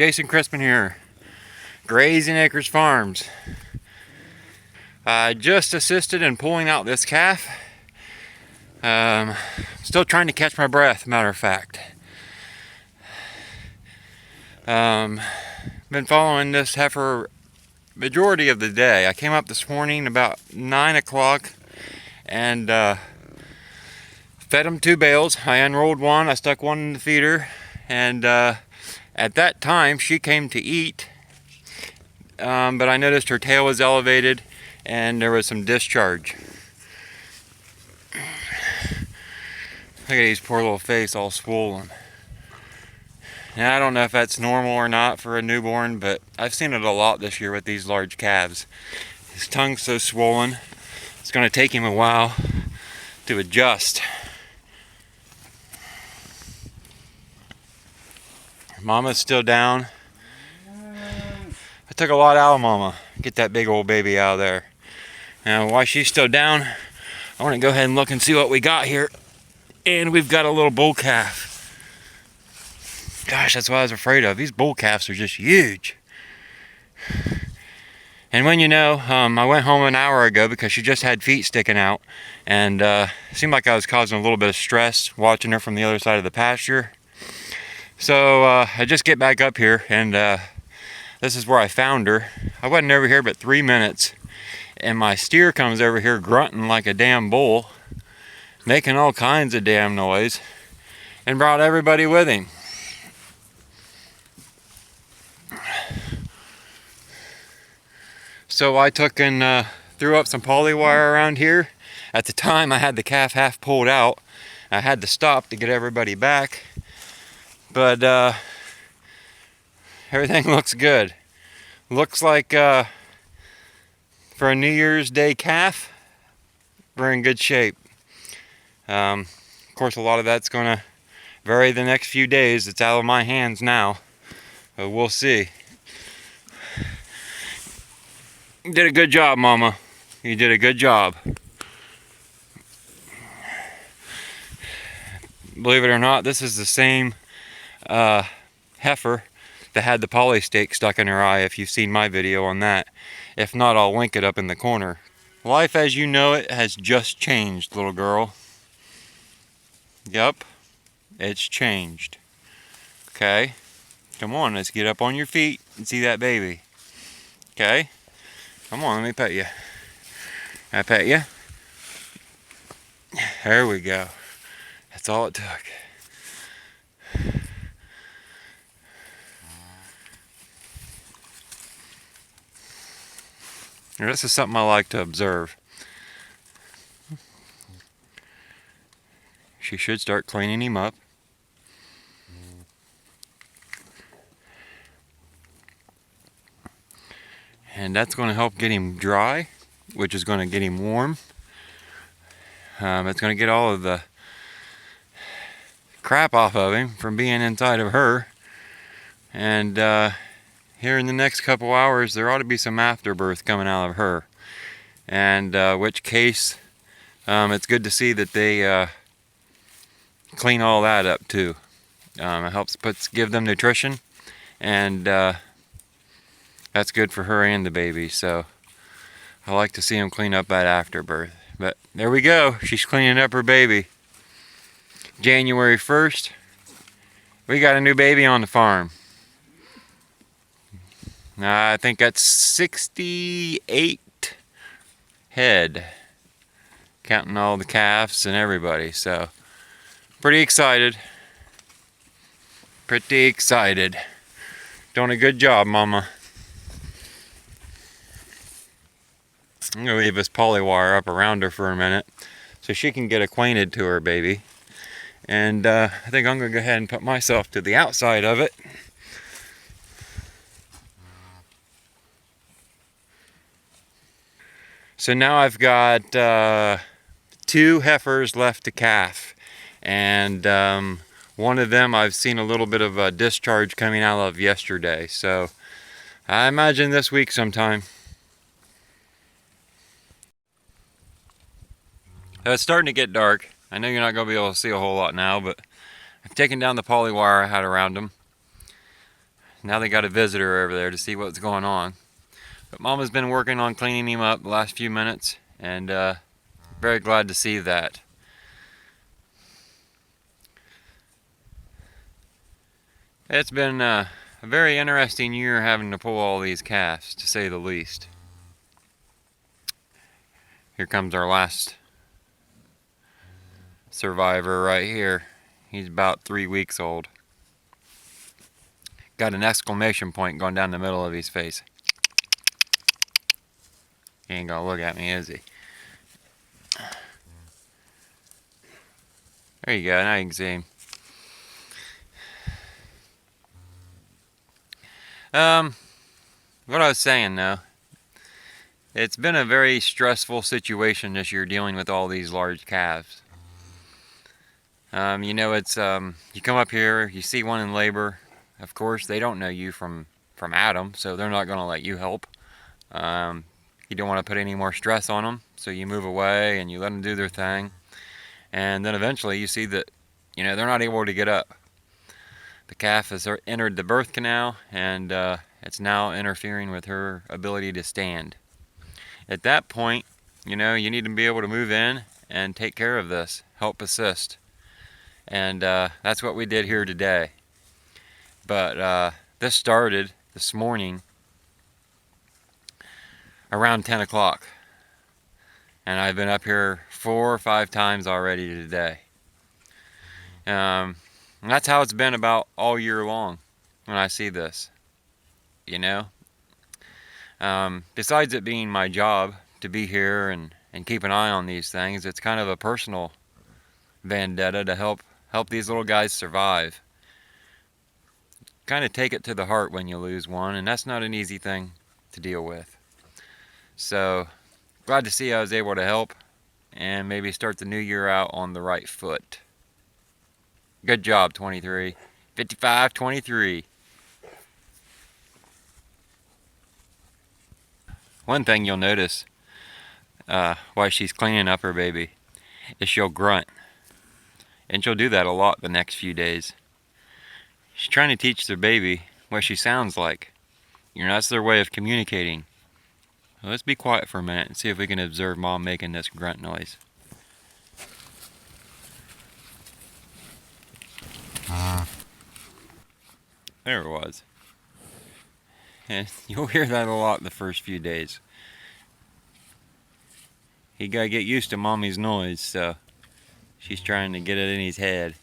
Jason Crispin here, Grazing Acres Farms. I just assisted in pulling out this calf. Still trying to catch my breath, matter of fact. Been following this heifer majority of the day. I came up this morning about 9 o'clock and fed them 2 bales. I unrolled one, I stuck one in the feeder, and at that time she came to eat, but I noticed her tail was elevated and there was some discharge. Look at his poor little face all swollen. Now I don't know if that's normal or not for a newborn, but I've seen it a lot this year with these large calves. His tongue's so swollen, it's going to take him a while to adjust. Mama's still down. I took a lot out of Mama. Get that big old baby out of there. Now while she's still down, I want to go ahead and look and see what we got here. And we've got a little bull calf. Gosh, that's what I was afraid of. These bull calves are just huge. And when you know, I went home an hour ago because she just had feet sticking out. And it seemed like I was causing a little bit of stress watching her from the other side of the pasture. So I just get back up here, and this is where I found her. I wasn't over here but 3 minutes, and my steer comes over here grunting like a damn bull, making all kinds of damn noise, and brought everybody with him. So I took and threw up some poly wire around here. At the time I had the calf half pulled out. I had to stop to get everybody back. But everything looks good. Looks like for a New Year's Day calf, we're in good shape. Of course, a lot of that's going to vary the next few days. It's out of my hands now, but we'll see. You did a good job, Mama. You did a good job. Believe it or not, this is the same heifer that had the poly stake stuck in her eye, if you've seen my video on that. If not, I'll link it up in the corner. Life as you know it has just changed, little girl. Yup, it's changed. Okay, come on, let's get up on your feet and see that baby. Okay, come on, let me pet you. Can I pet you? There we go. That's all it took. Now, this is something I like to observe. She should start cleaning him up. And that's going to help get him dry, which is going to get him warm. It's going to get all of the crap off of him from being inside of her. And here in the next couple hours, there ought to be some afterbirth coming out of her. And which case, it's good to see that they clean all that up too. It helps give them nutrition, and that's good for her and the baby. So I like to see them clean up that afterbirth. But there we go. She's cleaning up her baby. January 1st, we got a new baby on the farm. I think that's 68 head, counting all the calves and everybody. So pretty excited. Pretty excited. Doing a good job, Mama. I'm going to leave this poly wire up around her for a minute so she can get acquainted to her baby. And I think I'm going to go ahead and put myself to the outside of it. So now I've got 2 heifers left to calf. And one of them I've seen a little bit of a discharge coming out of yesterday. So I imagine this week sometime. It's starting to get dark. I know you're not going to be able to see a whole lot now, but I've taken down the poly wire I had around them. Now they got a visitor over there to see what's going on. But Mama's been working on cleaning him up the last few minutes, and very glad to see that. It's been a very interesting year having to pull all these calves, to say the least. Here comes our last survivor right here. He's about 3 weeks old. Got an exclamation point going down the middle of his face. He ain't gonna look at me, is he? There you go, now you can see him. What I was saying though, it's been a very stressful situation this year dealing with all these large calves. You know, it's you come up here, you see one in labor. Of course, they don't know you from Adam, so they're not going to let you help. You don't want to put any more stress on them, so you move away and you let them do their thing. And then eventually you see that, you know, they're not able to get up. The calf has entered the birth canal, and it's now interfering with her ability to stand. At that point, you know, you need to be able to move in and take care of this, help assist. And that's what we did here today. But this started this morning around 10 o'clock. And I've been up here 4 or 5 times already today. And that's how it's been about all year long when I see this, you know. Besides it being my job to be here and keep an eye on these things, it's kind of a personal vendetta to help these little guys survive. Kind of take it to the heart when you lose one, and that's not an easy thing to deal with. So glad to see I was able to help and maybe start the new year out on the right foot. Good job, 23. 55-23. One thing you'll notice while she's cleaning up her baby is she'll grunt. And she'll do that a lot the next few days. She's trying to teach their baby what she sounds like. You know, that's their way of communicating. So let's be quiet for a minute and see if we can observe Mom making this grunt noise. There it was. And you'll hear that a lot the first few days. He gotta get used to Mommy's noise, so she's trying to get it in his head.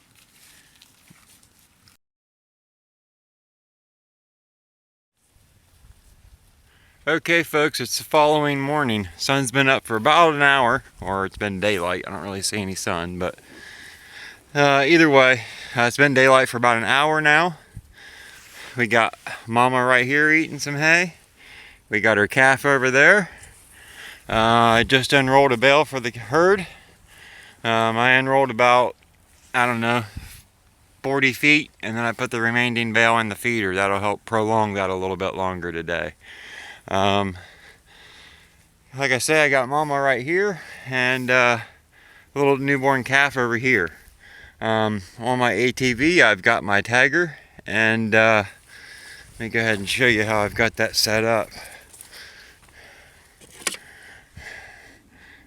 Okay folks, it's the following morning. Sun's been up for about an hour, or it's been daylight. I don't really see any sun, but either way, it's been daylight for about an hour now. We got Mama right here eating some hay. We got her calf over there. I just unrolled a bale for the herd. I unrolled about, I don't know, 40 feet, and then I put the remaining bale in the feeder. That'll help prolong that a little bit longer today. Like I say, I got Mama right here and a little newborn calf over here. On my ATV, I've got my tagger, and let me go ahead and show you how I've got that set up.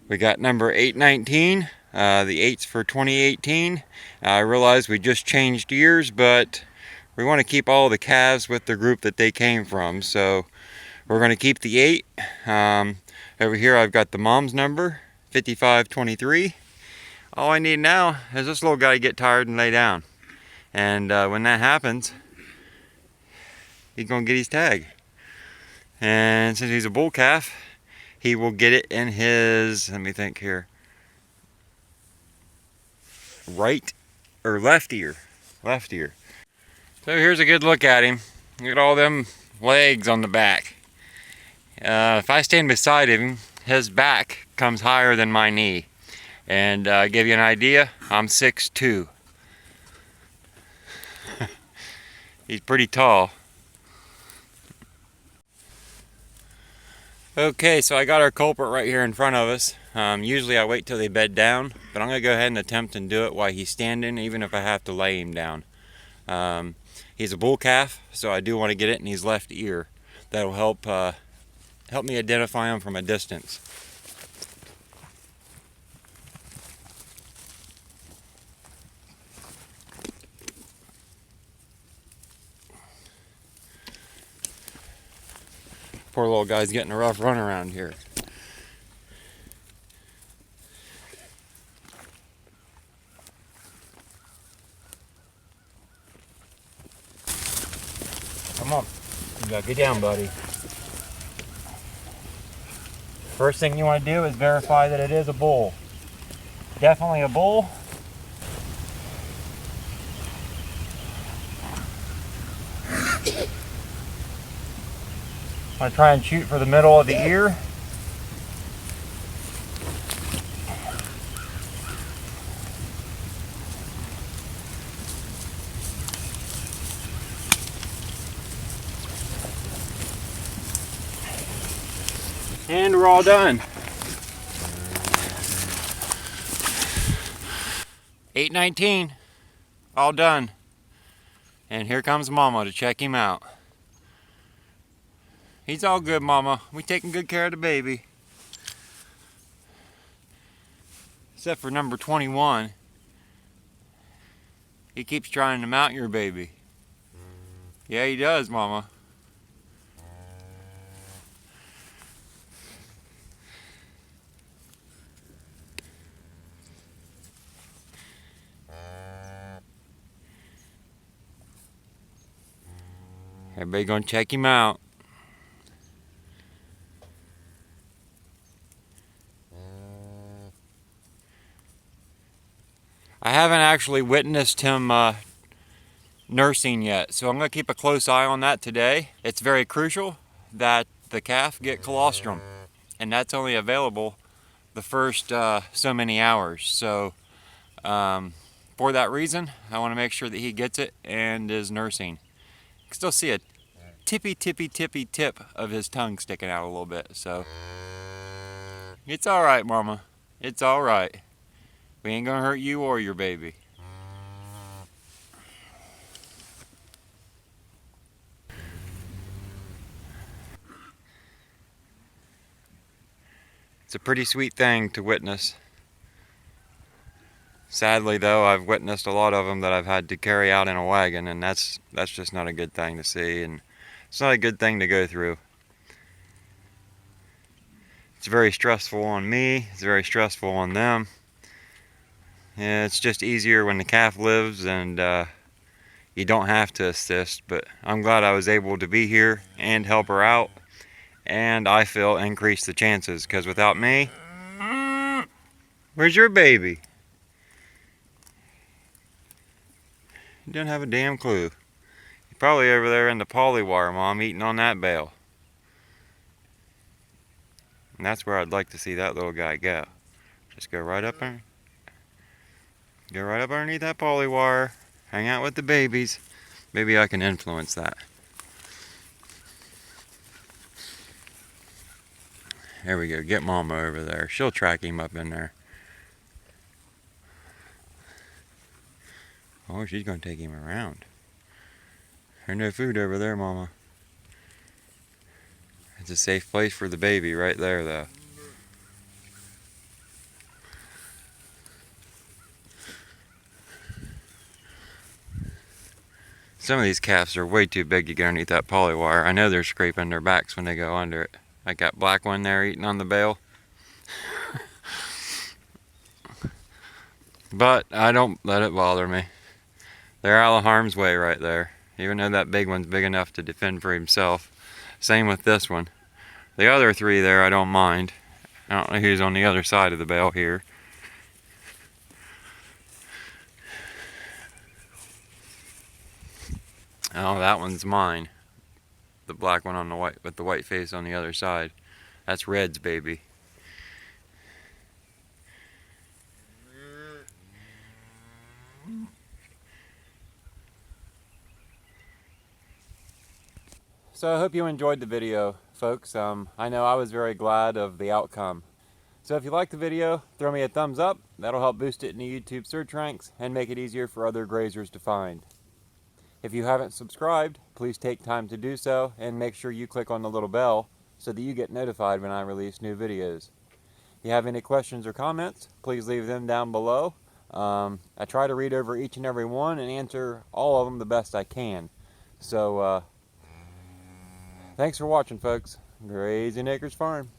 We got number 819, the 8's for 2018. I realize we just changed years, but we want to keep all the calves with the group that they came from, so we're going to keep the 8. Over here I've got the mom's number, 5523. All I need now is this little guy to get tired and lay down. And when that happens, he's going to get his tag. And since he's a bull calf, he will get it in his, let me think here, right or left ear. Left ear. So here's a good look at him. Look at all them legs on the back. If I stand beside him, his back comes higher than my knee. And give you an idea, I'm 6'2". He's pretty tall. Okay, so I got our culprit right here in front of us. Usually I wait till they bed down, but I'm going to go ahead and attempt and do it while he's standing, even if I have to lay him down. He's a bull calf, so I do want to get it in his left ear. That'll help me identify him from a distance. Poor little guy's getting a rough run around here. Come on. You gotta get down, buddy. First thing you want to do is verify that it is a bull. Definitely a bull. I'm going to try and shoot for the middle of the ear. And we're all done. 8:19, all done. And here comes Mama to check him out. He's all good, Mama. We taking good care of the baby. Except for number 21. He keeps trying to mount your baby. Yeah, he does, Mama. Everybody gonna check him out. I haven't actually witnessed him nursing yet, so I'm going to keep a close eye on that today. It's very crucial that the calf get colostrum, and that's only available the first so many hours. So for that reason, I want to make sure that he gets it and is nursing. You can still see a tippy tip of his tongue sticking out a little bit, so it's all right, Mama. It's all right. We ain't gonna hurt you or your baby. It's a pretty sweet thing to witness. Sadly though, I've witnessed a lot of them that I've had to carry out in a wagon, and that's just not a good thing to see, and it's not a good thing to go through. It's very stressful on me, it's very stressful on them. Yeah, it's just easier when the calf lives and you don't have to assist, but I'm glad I was able to be here and help her out, and I feel increase the chances, because without me, where's your baby? You don't have a damn clue. You're probably over there in the poly wire, Mom, eating on that bale. And that's where I'd like to see that little guy go. Just go right up there. Go right up underneath that poly wire. Hang out with the babies. Maybe I can influence that. There we go. Get Mama over there. She'll track him up in there. Oh, she's going to take him around. There's no food over there, Mama. It's a safe place for the baby right there, though. Some of these calves are way too big to get underneath that poly wire. I know they're scraping their backs when they go under it. Like that black one there eating on the bale. But I don't let it bother me. They're out of harm's way right there. Even though that big one's big enough to defend for himself. Same with this one. The other three there I don't mind. I don't know who's on the other side of the bale here. Oh, that one's mine. The black one on the white with the white face on the other side. That's Red's baby. So I hope you enjoyed the video, folks. I know I was very glad of the outcome. So if you liked the video, throw me a thumbs up. That'll help boost it in the YouTube search ranks and make it easier for other grazers to find. If you haven't subscribed, please take time to do so and make sure you click on the little bell so that you get notified when I release new videos. If you have any questions or comments, please leave them down below. I try to read over each and every one and answer all of them the best I can. So, thanks for watching, folks. Grazing Acres Farm.